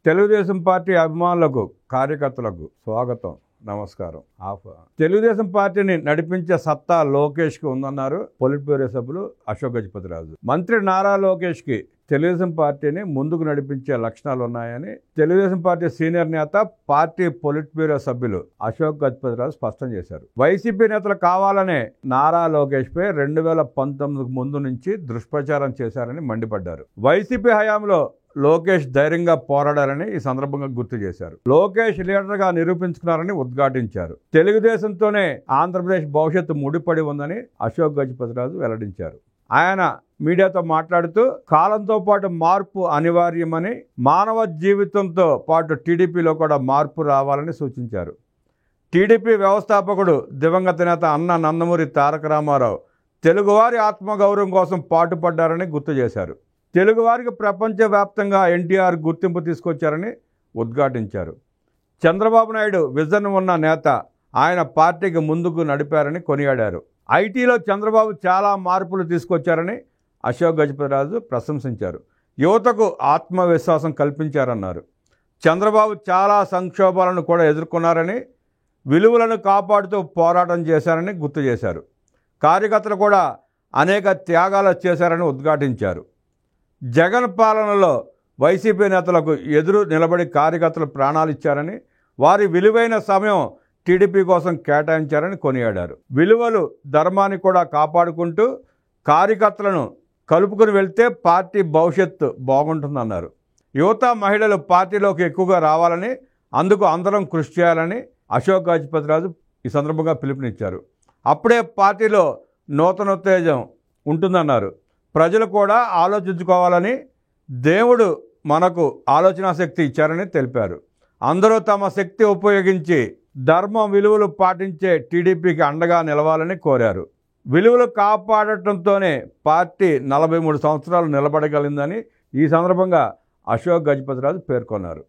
Telugu Desam party అభిమానులకు కార్యకర్తలకు స్వాగతం నమస్కారం. తెలుగుదేశం పార్టీని నడిపించే సత్తా లోకేష్కి ఉందన్నారు పొలిట్ బ్యూరో సభ్యులు అశోక్ గజపతిరాజు. మంత్రి నారా లోకేష్కి తెలుగుదేశం పార్టీని ముందుకు నడిపించే లక్షణాలు ఉన్నాయని తెలుగుదేశం పార్టీ సీనియర్ నేత పార్టీ పొలిట్ బ్యూరో సభ్యులు అశోక్ గజపతిరాజు స్పష్టం చేశారు. వైసీపీ నేతలు కావాలనే నారా లోకేష్ పై 2019 ముందు నుంచి దుష్ప్రచారం చేశారని మండిపడ్డారు. వైసీపీ హయాంలో లోకేష్ ధైర్యంగా పోరాడారని ఈ సందర్భంగా గుర్తు చేశారు. లోకేష్ లీడర్గా నిరూపించుకున్నారని ఉద్ఘాటించారు. తెలుగుదేశంతోనే ఆంధ్రప్రదేశ్ భవిష్యత్తు ముడిపడి ఉందని అశోక్ గజపతిరాజు వెల్లడించారు. ఆయన మీడియాతో మాట్లాడుతూ కాలంతో పాటు మార్పు అనివార్యమని, మానవ జీవితంతో పాటు టీడీపీలో కూడా మార్పు రావాలని సూచించారు. టీడీపీ వ్యవస్థాపకుడు దివంగత నేత అన్న నందమూరి తారక రామారావు తెలుగువారి ఆత్మగౌరవం కోసం పాటుపడ్డారని గుర్తు చేశారు. తెలుగువారికి ప్రపంచవ్యాప్తంగా ఎన్టీఆర్ గుర్తింపు తీసుకొచ్చారని ఉద్ఘాటించారు. చంద్రబాబు నాయుడు విజన్ ఉన్న నేత, ఆయన పార్టీకి ముందుకు నడిపారని కొనియాడారు. ఐటీలో చంద్రబాబు చాలా మార్పులు తీసుకొచ్చారని అశోక్ గజపతిరాజు ప్రశంసించారు. యువతకు ఆత్మవిశ్వాసం కల్పించారన్నారు. చంద్రబాబు చాలా సంక్షోభాలను కూడా ఎదుర్కొన్నారని, విలువలను కాపాడుతూ పోరాటం చేశారని గుర్తు చేశారు. కార్యకర్తలు కూడా అనేక త్యాగాలు చేశారని ఉద్ఘాటించారు. జగన్ పాలనలో వైసీపీ నేతలకు ఎదురు నిలబడి కార్యకర్తలు ప్రాణాలు ఇచ్చారని, వారి విలువైన సమయం టీడీపీ కోసం కేటాయించారని కొనియాడారు. విలువలు, ధర్మాన్ని కూడా కాపాడుకుంటూ కార్యకర్తలను కలుపుకుని వెళ్తే పార్టీ భవిష్యత్తు బాగుంటుందన్నారు. యువత, మహిళలు పార్టీలోకి ఎక్కువగా రావాలని, అందుకు అందరం కృషి చేయాలని అశోక్ గజపతిరాజు ఈ సందర్భంగా పిలుపునిచ్చారు. అప్పుడే పార్టీలో నూతనోత్తేజం ఉంటుందన్నారు. ప్రజలు కూడా ఆలోచించుకోవాలని, దేవుడు మనకు ఆలోచనా శక్తి ఇచ్చారని తెలిపారు. అందరూ తమ శక్తి ఉపయోగించి ధర్మం, విలువలు పాటించే టీడీపీకి అండగా నిలవాలని కోరారు. విలువలు కాపాడటంతోనే పార్టీ 43 సంవత్సరాలు నిలబడగలిగిందని ఈ సందర్భంగా అశోక్ గజపతిరాజు పేర్కొన్నారు.